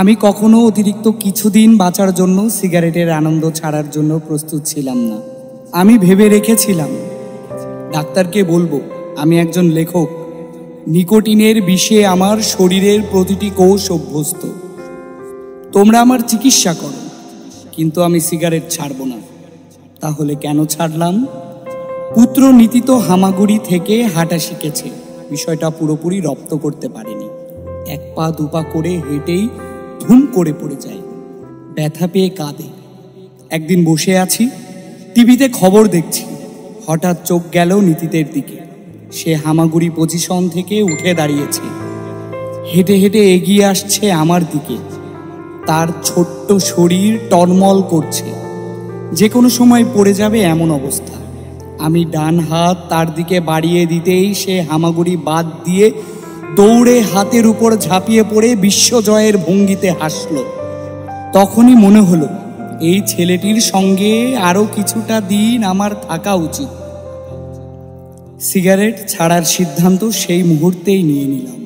আমি কখনো অতিরিক্ত কিছুদিন বাঁচার জন্য সিগারেটের আনন্দ ছাড়ার জন্য প্রস্তুত ছিলাম না। আমি ভেবে রেখেছিলাম ডাক্তারকে বলবো আমি একজন লেখক, নিকোটিনের বিষে আমার শরীরের প্রতিটি কোষ অভ্যস্ত, তোমরা আমার চিকিৎসা করো, কিন্তু আমি সিগারেট ছাড়ব না। তাহলে কেন ছাড়লাম? পুত্র নীতি তো হামাগুড়ি থেকে হাঁটা শিখেছে, বিষয়টা পুরোপুরি রপ্ত করতে পারেনি। এক পা দুপা করে হেঁটেই ধুম করে পড়ে যায়, ব্যথা পেয়ে কাঁদে। একদিন বসে আছি, টিভিতে খবর দেখছি, হঠাৎ চোখ গেল নীতিদের দিকে। সে হামাগুড়ি পজিশন থেকে উঠে দাঁড়িয়েছে, হেঁটে হেঁটে এগিয়ে আসছে আমার দিকে। তার ছোট্ট শরীর টলমল করছে, যে কোনো সময় পড়ে যাবে এমন অবস্থা। আমি ডান হাত তার দিকে বাড়িয়ে দিতেই সে হামাগুড়ি বাদ দিয়ে দৌড়ে হাতের উপর ঝাঁপিয়ে পড়ে বিশ্বজয়ের ভঙ্গিতে হাসল। তখনই মনে হলো এই ছেলেটির সঙ্গে আরো কিছুটা দিন আমার থাকা উচিত। সিগারেট ছাড়ার সিদ্ধান্ত সেই মুহূর্তেই নিয়ে নিলাম।